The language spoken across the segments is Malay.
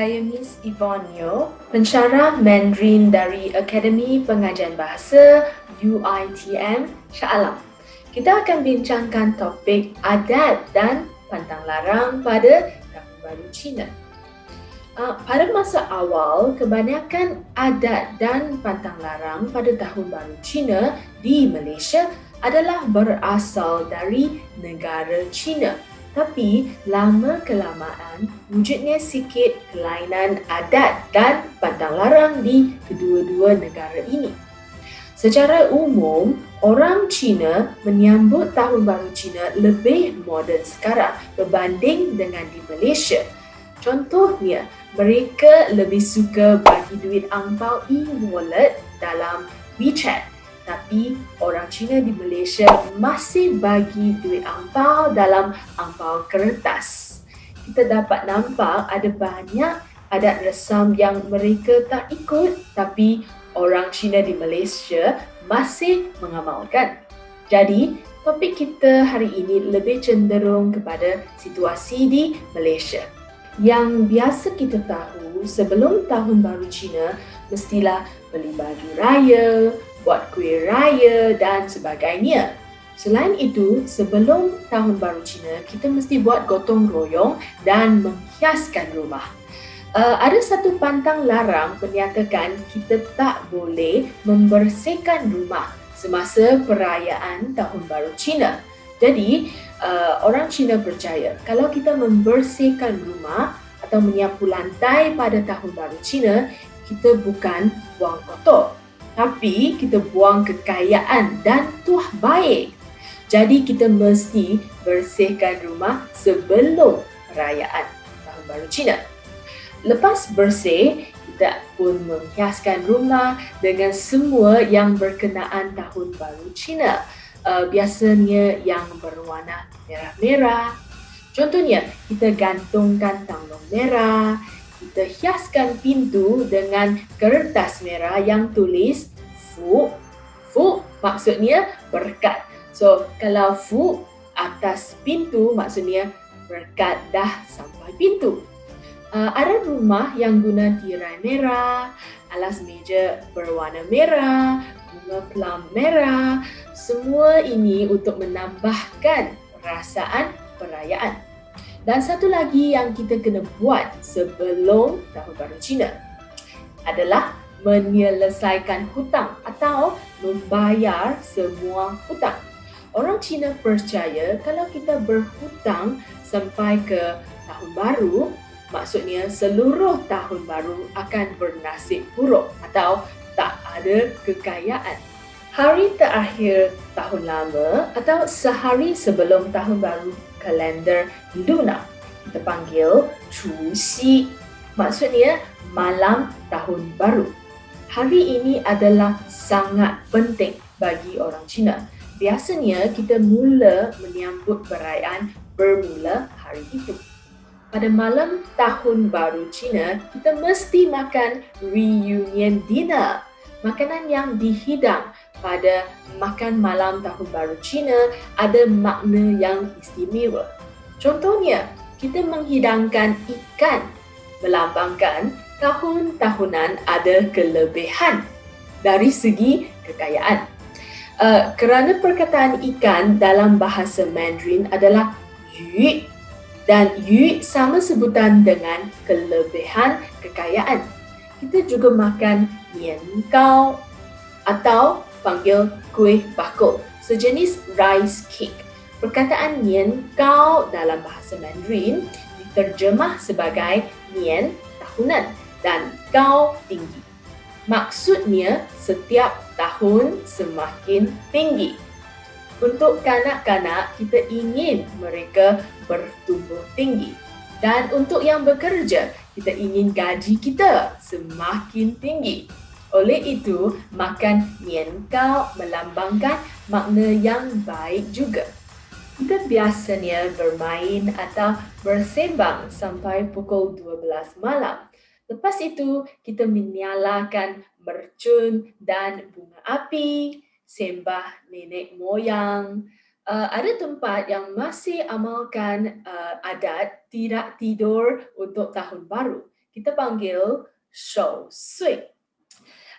Saya Miss Yvonne Yeo, pensyarah Mandarin dari Akademi Pengajian Bahasa UiTM Shah Alam. Kita akan bincangkan topik adat dan pantang larang pada Tahun Baru Cina. Pada masa awal, kebanyakan adat dan pantang larang pada Tahun Baru Cina di Malaysia adalah berasal dari negara China. Tapi lama-kelamaan wujudnya sikit kelainan adat dan pantang larang di kedua-dua negara ini. Secara umum, orang Cina menyambut Tahun Baru Cina lebih moden sekarang berbanding dengan di Malaysia. Contohnya, mereka lebih suka bagi duit angpau e-wallet dalam WeChat. Tapi orang Cina di Malaysia masih bagi duit angpau dalam angpau kertas. Kita dapat nampak ada banyak adat resam yang mereka tak ikut, tapi orang Cina di Malaysia masih mengamalkan. Jadi, topik kita hari ini lebih cenderung kepada situasi di Malaysia. Yang biasa kita tahu, sebelum Tahun Baru Cina, mestilah beli baju raya, buat kuih raya dan sebagainya. Selain itu, sebelum Tahun Baru Cina, kita mesti buat gotong royong dan menghiaskan rumah. Ada satu pantang larang menyatakan kita tak boleh membersihkan rumah semasa perayaan Tahun Baru Cina. Jadi, orang Cina percaya kalau kita membersihkan rumah atau menyapu lantai pada Tahun Baru Cina, kita bukan buang kotor, tapi kita buang kekayaan dan tuah baik. Jadi kita mesti bersihkan rumah sebelum perayaan Tahun Baru Cina. Lepas bersih, kita pun menghiaskan rumah dengan semua yang berkenaan Tahun Baru Cina. Biasanya yang berwarna merah-merah. Contohnya, kita gantungkan tanglong merah, kita hiaskan pintu dengan kertas merah yang tulis Fu. Fu maksudnya berkat. So, kalau Fu atas pintu maksudnya berkat dah sampai pintu. Ada rumah yang guna tirai merah, alas meja berwarna merah, bunga plum merah. Semua ini untuk menambahkan perasaan perayaan. Dan satu lagi yang kita kena buat sebelum Tahun Baru Cina adalah menyelesaikan hutang atau membayar semua hutang. Orang Cina percaya kalau kita berhutang sampai ke Tahun Baru, maksudnya seluruh Tahun Baru akan bernasib buruk atau tak ada kekayaan. Hari terakhir Tahun Lama atau sehari sebelum Tahun Baru kalender lunar, kita panggil Chuxi, maksudnya malam Tahun Baru. Hari ini adalah sangat penting bagi orang Cina. Biasanya kita mula menyambut perayaan bermula hari itu. Pada malam Tahun Baru Cina, kita mesti makan reunion dinner. Makanan yang dihidang pada makan malam Tahun Baru Cina ada makna yang istimewa. Contohnya, kita menghidangkan ikan melambangkan tahun-tahunan ada kelebihan dari segi kekayaan. Kerana perkataan ikan dalam bahasa Mandarin adalah yu, dan yu sama sebutan dengan kelebihan kekayaan. Kita juga makan nian gao atau panggil kuih bakul, sejenis rice cake. Perkataan nian gao dalam bahasa Mandarin diterjemah sebagai nian tahunan dan gao tinggi. Maksudnya setiap tahun semakin tinggi. Untuk kanak-kanak, kita ingin mereka bertumbuh tinggi. Dan untuk yang bekerja, kita ingin gaji kita semakin tinggi. Oleh itu, makan nian gao melambangkan makna yang baik juga. Kita biasanya bermain atau bersembang sampai pukul 12 malam. Lepas itu, kita menyalakan mercun dan bunga api, sembah nenek moyang. Ada tempat yang masih amalkan adat tidak tidur untuk Tahun Baru. kita panggil Shou Sui.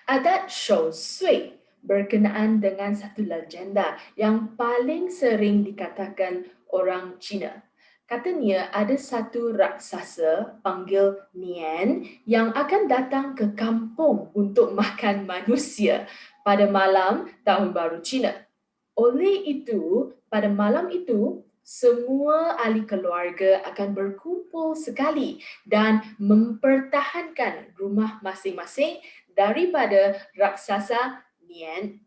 Adat Shou Sui berkenaan dengan satu legenda yang paling sering dikatakan orang Cina. Katanya ada satu raksasa panggil Nian yang akan datang ke kampung untuk makan manusia pada malam Tahun Baru Cina. Oleh itu, pada malam itu, semua ahli keluarga akan berkumpul sekali dan mempertahankan rumah masing-masing daripada raksasa Nian.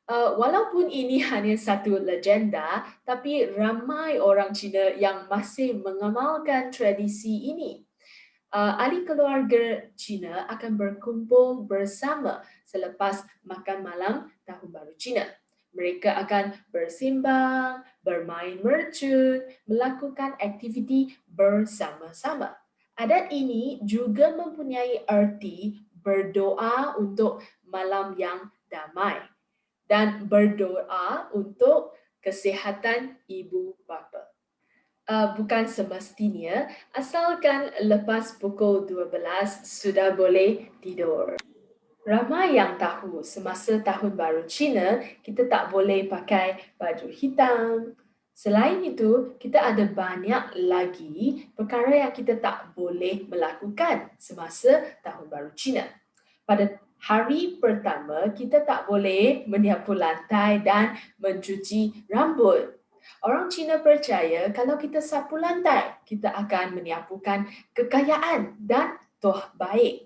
Walaupun ini hanya satu legenda, tapi ramai orang Cina yang masih mengamalkan tradisi ini. Ahli keluarga Cina akan berkumpul bersama selepas makan malam Tahun Baru Cina. Mereka akan bersimbang, bermain mercun, melakukan aktiviti bersama-sama. Adat ini juga mempunyai erti berdoa untuk malam yang damai dan berdoa untuk kesihatan ibu bapa. Bukan semestinya, asalkan lepas pukul 12 sudah boleh tidur. Ramai yang tahu semasa Tahun Baru Cina, kita tak boleh pakai baju hitam. Selain itu, kita ada banyak lagi perkara yang kita tak boleh melakukan semasa Tahun Baru Cina. Pada hari pertama, kita tak boleh menyapu lantai dan mencuci rambut. Orang Cina percaya kalau kita sapu lantai, kita akan menyapukan kekayaan dan tuah baik.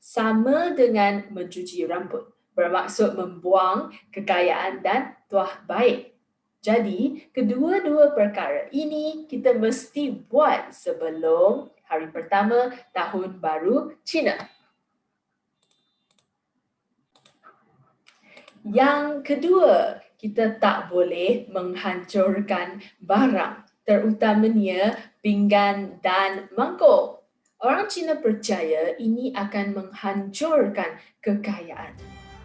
Sama dengan mencuci rambut, bermaksud membuang kekayaan dan tuah baik. Jadi, kedua-dua perkara ini kita mesti buat sebelum hari pertama Tahun Baru Cina. Yang kedua, kita tak boleh menghancurkan barang, terutamanya pinggan dan mangkuk. Orang Cina percaya ini akan menghancurkan kekayaan.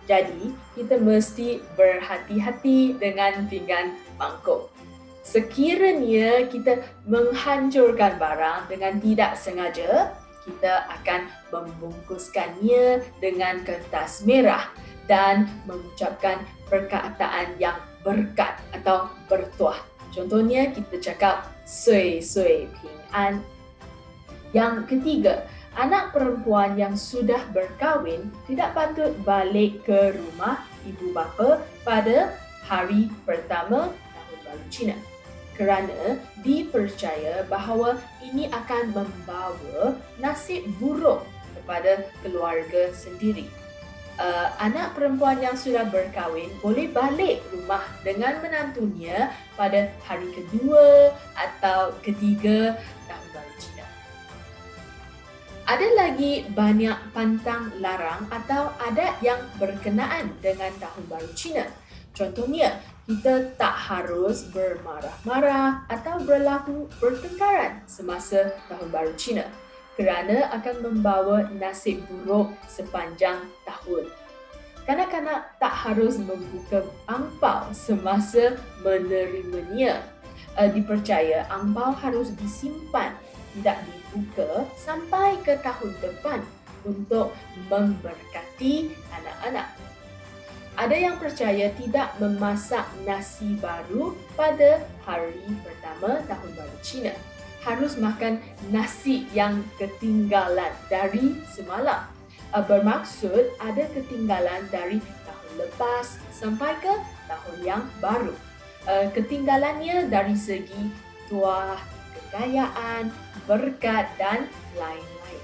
Jadi, kita mesti berhati-hati dengan pinggan mangkuk. Sekiranya kita menghancurkan barang dengan tidak sengaja, kita akan membungkuskannya dengan kertas merah dan mengucapkan perkataan yang berkat atau bertuah. Contohnya kita cakap sui sui ping an. Yang ketiga, anak perempuan yang sudah berkahwin tidak patut balik ke rumah ibu bapa pada hari pertama Tahun Baru Cina, kerana dipercaya bahawa ini akan membawa nasib buruk kepada keluarga sendiri. Anak perempuan yang sudah berkahwin boleh balik rumah dengan menantunya pada hari kedua atau ketiga Tahun Baru Cina. Ada lagi banyak pantang larang atau adat yang berkenaan dengan Tahun Baru Cina. Contohnya, kita tak harus bermarah-marah atau berlaku pertengkaran semasa Tahun Baru Cina, kerana akan membawa nasib buruk sepanjang tahun. Kanak-kanak tak harus membuka angpau semasa menerimanya. Dipercaya angpau harus disimpan, tidak dibuka sampai ke tahun depan untuk memberkati anak-anak. Ada yang percaya tidak memasak nasi baru pada hari pertama Tahun Baru Cina. Harus makan nasi yang ketinggalan dari semalam. Bermaksud ada ketinggalan dari tahun lepas sampai ke tahun yang baru. Ketinggalannya dari segi tuah, kekayaan, berkat dan lain-lain.